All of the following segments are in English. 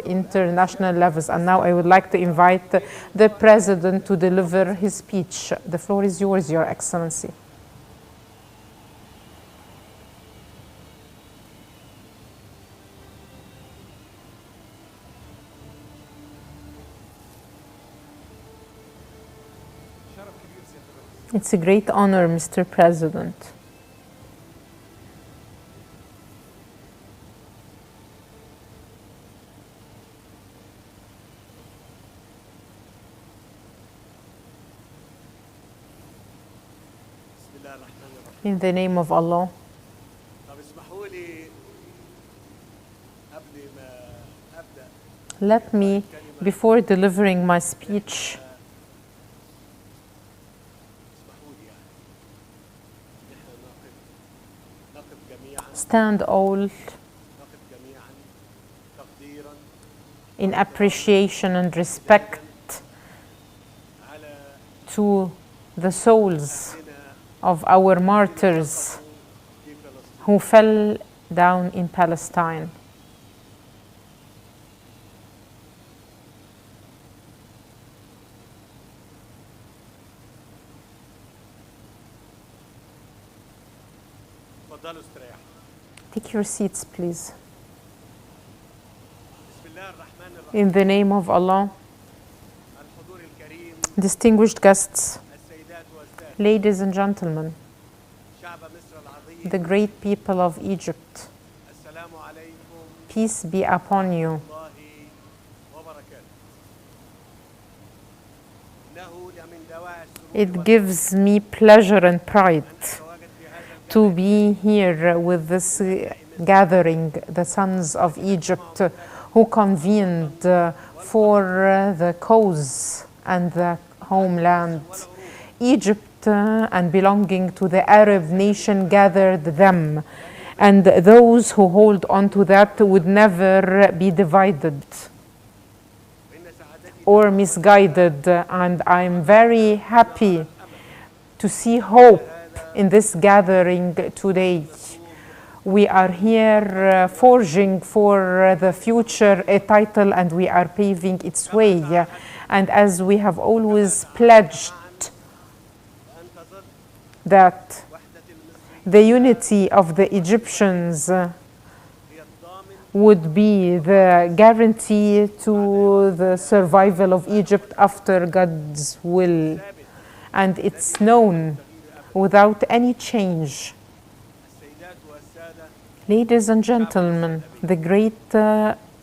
international levels. And now I would like to invite the President to deliver his speech. The floor is yours, Your Excellency. It's a great honor, Mr. President. In the name of Allah. Let me, before delivering my speech, stand all in appreciation and respect to the souls of our martyrs who fell down in Palestine. Take your seats, please. In the name of Allah, distinguished guests, ladies and gentlemen, the great people of Egypt, peace be upon you. It gives me pleasure and pride to be here with this gathering, the sons of Egypt, who convened for the cause and the homeland. Egypt and belonging to the Arab nation gathered them, and those who hold on to that would never be divided or misguided. And I'm very happy to see hope in this gathering today. We are here forging for the future a title, and we are paving its way. And as we have always pledged that the unity of the Egyptians would be the guarantee to the survival of Egypt after God's will. And it's known without any change. Ladies and gentlemen, the great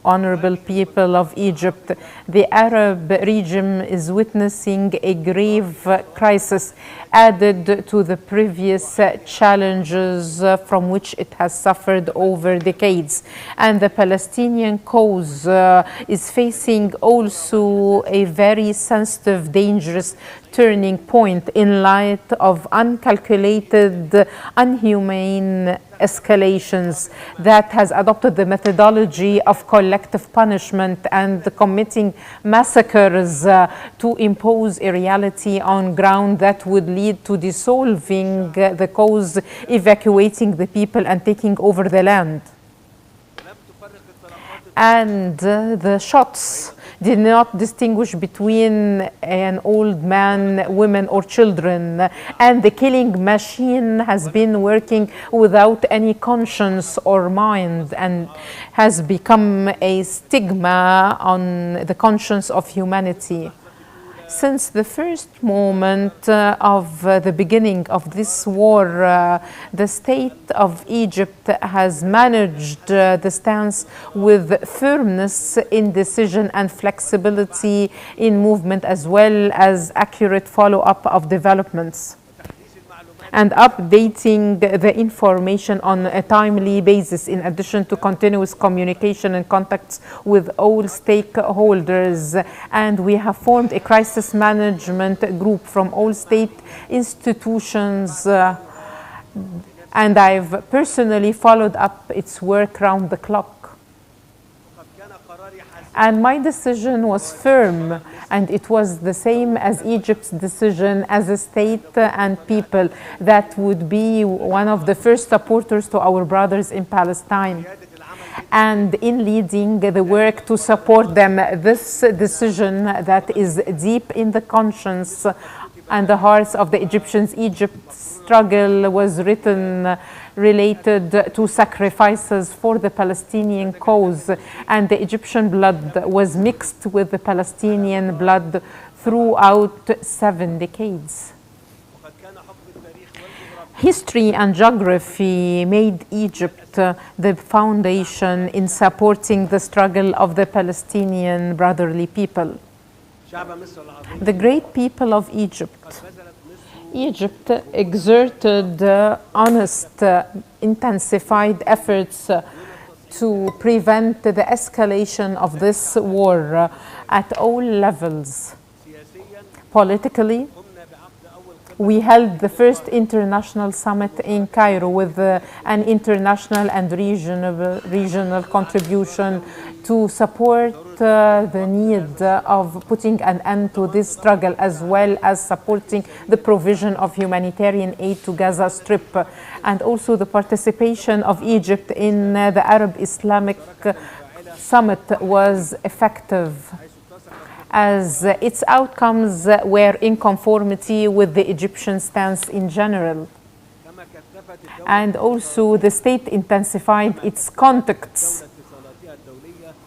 honorable people of Egypt, the Arab region is witnessing a grave crisis added to the previous challenges from which it has suffered over decades. And the Palestinian cause is facing also a very sensitive, dangerous turning point in light of uncalculated, inhumane escalations that has adopted the methodology of collective punishment and committing massacres to impose a reality on ground that would lead to dissolving the cause, evacuating the people and taking over the land. And the shots did not distinguish between an old man, women, or children. And the killing machine has been working without any conscience or mind and has become a stigma on the conscience of humanity. Since the first moment of the beginning of this war, the state of Egypt has managed the stance with firmness in decision and flexibility in movement, as well as accurate follow-up of developments and updating the information on a timely basis, in addition to continuous communication and contacts with all stakeholders. And we have formed a crisis management group from all state institutions, and I've personally followed up its work round the clock. And my decision was firm, and it was the same as Egypt's decision as a state and people that would be one of the first supporters to our brothers in Palestine. and in leading the work to support them. This decision that is deep in the conscience and the hearts of the Egyptians. Egypt's struggle was written related to sacrifices for the Palestinian cause, and the Egyptian blood was mixed with the Palestinian blood throughout 7 decades. History and geography made Egypt the foundation in supporting the struggle of the Palestinian brotherly people. The great people of Egypt. Egypt exerted honest, intensified efforts to prevent the escalation of this war at all levels. Politically, we held the first international summit in Cairo with an international and regional contribution to support the need of putting an end to this struggle, as well as supporting the provision of humanitarian aid to Gaza Strip, and also the participation of Egypt in the Arab Islamic Summit was effective, as its outcomes were in conformity with the Egyptian stance in general. And also the state intensified its contacts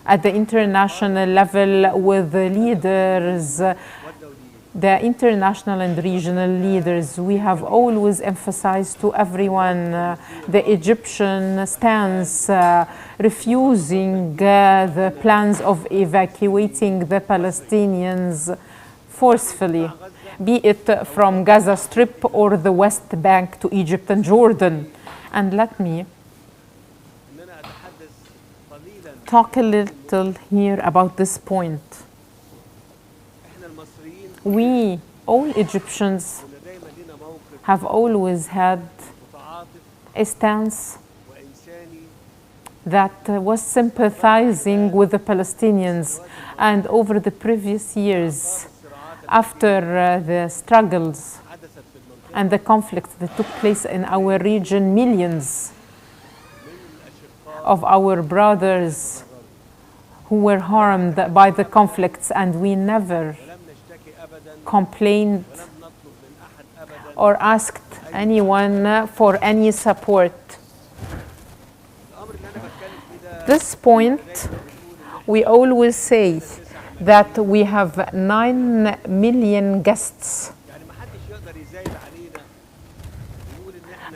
at the international level with the leaders, the international and regional leaders. We have always emphasized to everyone the Egyptian stance, refusing the plans of evacuating the Palestinians forcefully, be it from Gaza Strip or the West Bank to Egypt and Jordan. And let me talk a little here about this point. We, all Egyptians, have always had a stance that was sympathizing with the Palestinians, and over the previous years, after the struggles and the conflicts that took place in our region, millions of our brothers who were harmed by the conflicts, and we never complained or asked anyone for any support. This point, we always say that we have 9 million guests,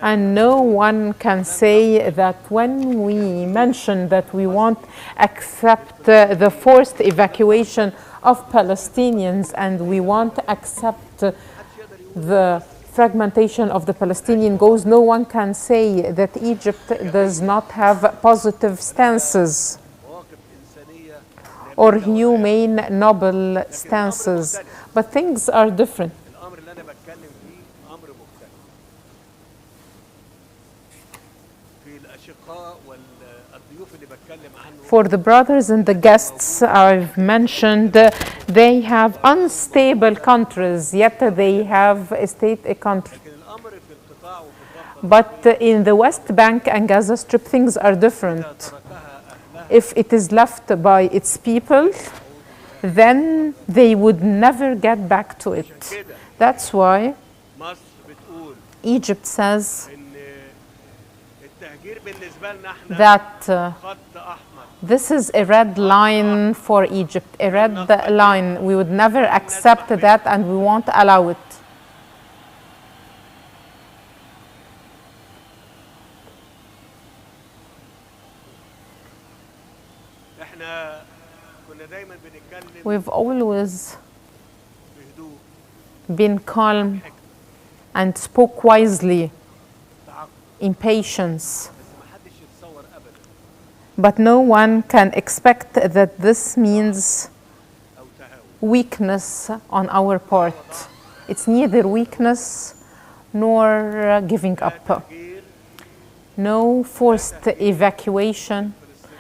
and no one can say that when we mention that we won't accept the forced evacuation of Palestinians and we won't accept the fragmentation of the Palestinian cause, no one can say that Egypt does not have positive stances or humane, noble stances. But things are different. For the brothers and the guests I've mentioned, they have unstable countries, yet they have a state, a country. But in the West Bank and Gaza Strip, things are different. If it is left by its people, then they would never get back to it. That's why Egypt says that this is a red line for Egypt, a red line. We would never accept that, and we won't allow it. We've always been calm and spoke wisely, in patience. But no one can expect that this means weakness on our part. It's neither weakness nor giving up. No forced evacuation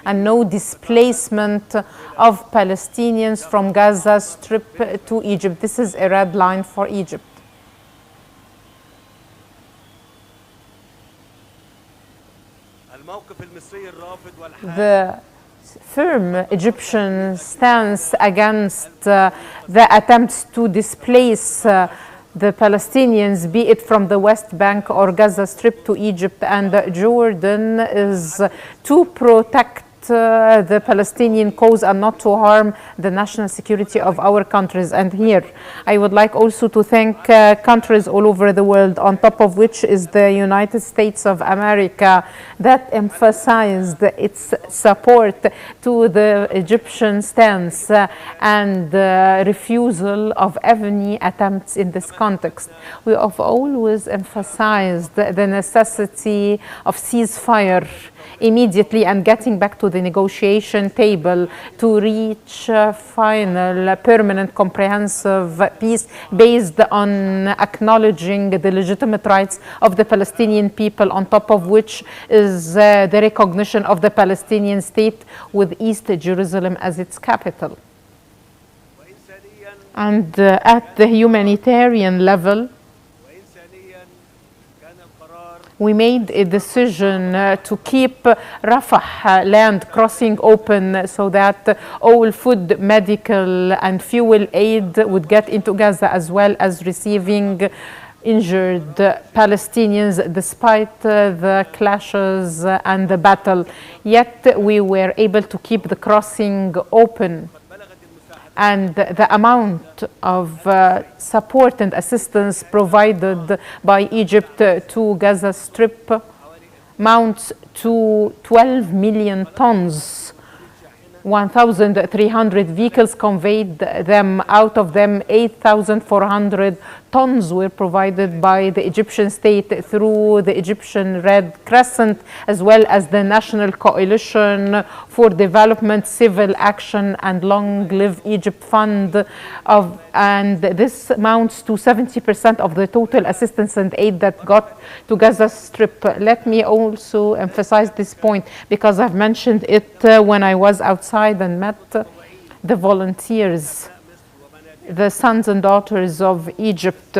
and no displacement of Palestinians from Gaza Strip to Egypt. This is a red line for Egypt. the firm Egyptian stance against the attempts to displace the Palestinians, be it from the West Bank or Gaza Strip to Egypt and Jordan, is to protect the Palestinian cause and not to harm the national security of our countries. And here I would like also to thank countries all over the world, on top of which is the United States of America, that emphasized its support to the Egyptian stance and refusal of any attempts in this context. We have always emphasized the necessity of ceasefire immediately and getting back to the negotiation table to reach final, permanent, comprehensive peace based on acknowledging the legitimate rights of the Palestinian people, on top of which is the recognition of the Palestinian state with East Jerusalem as its capital. And at the humanitarian level, we made a decision to keep Rafah land crossing open so that all food, medical, and fuel aid would get into Gaza, as well as receiving injured Palestinians despite the clashes and the battle. Yet we were able to keep the crossing open. And the amount of support and assistance provided by Egypt to Gaza Strip amounts to 12 million tons. 1,300 vehicles conveyed them. Out of them, 8,400 tons were provided by the Egyptian state through the Egyptian Red Crescent, as well as the National Coalition for Development, Civil Action, and Long Live Egypt Fund. And this amounts to 70% of the total assistance and aid that got to Gaza Strip. Let me also emphasize this point, because I've mentioned it when I was outside and met the volunteers, the sons and daughters of Egypt,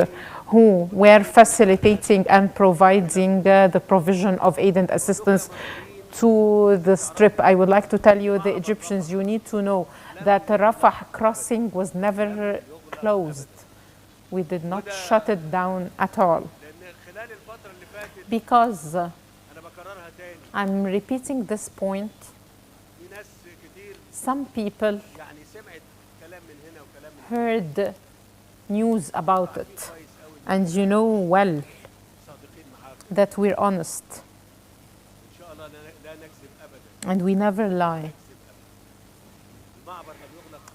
who were facilitating and providing the provision of aid and assistance to the Strip. I would like to tell you, the Egyptians, you need to know that the Rafah crossing was never closed. We did not shut it down at all. Because I'm repeating this point, some people heard news about it, and you know well that we're honest and we never lie.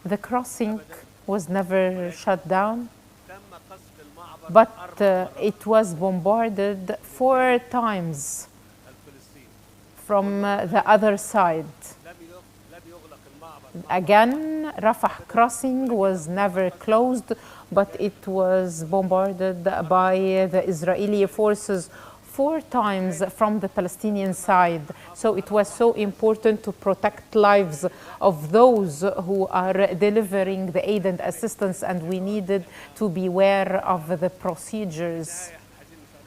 The crossing was never shut down, but it was bombarded 4 times from the other side. Again, Rafah crossing was never closed, but it was bombarded by the Israeli forces 4 times from the Palestinian side. So it was so important to protect lives of those who are delivering the aid and assistance, and we needed to be aware of the procedures,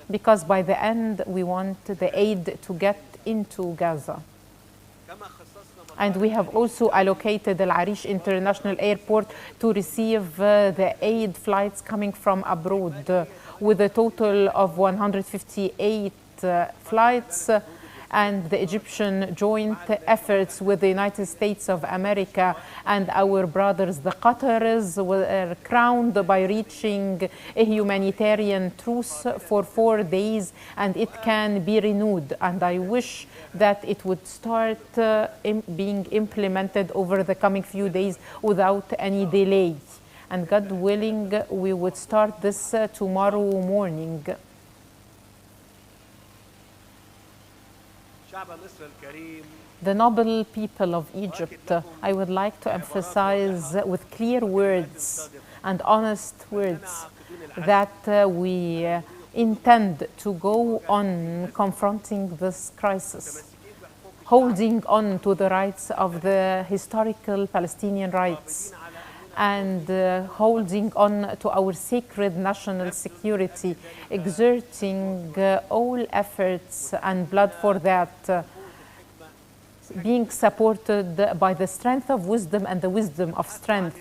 because by the end we want the aid to get into Gaza. And we have also allocated Al Arish International Airport to receive the aid flights coming from abroad, with a total of 158 flights. And the Egyptian joint efforts with the United States of America and our brothers, the Qataris, were crowned by reaching a humanitarian truce for 4 days, and it can be renewed. And I wish that it would start being implemented over the coming few days without any delay. And God willing, we would start this tomorrow morning. The noble people of Egypt, I would like to emphasize with clear words and honest words that we intend to go on confronting this crisis, holding on to the rights of the historical Palestinian rights, and holding on to our sacred national security, exerting all efforts and blood for that. being supported by the strength of wisdom and the wisdom of strength,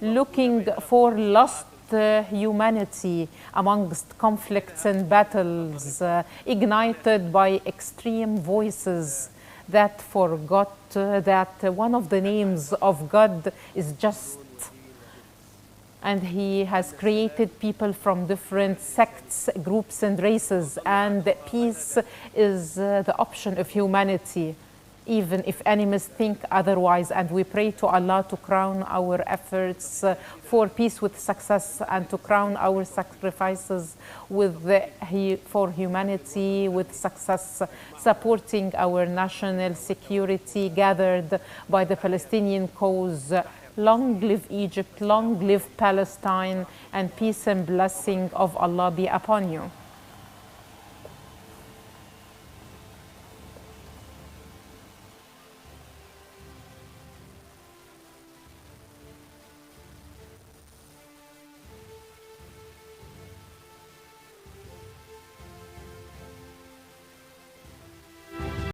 looking for lost humanity amongst conflicts and battles, ignited by extreme voices that forgot that one of the names of God is just. And he has created people from different sects, groups, and races. And peace is the option of humanity, even if enemies think otherwise. And we pray to Allah to crown our efforts for peace with success, and to crown our sacrifices for humanity with success, supporting our national security gathered by the Palestinian cause. Long live Egypt, long live Palestine, and peace and blessing of Allah be upon you.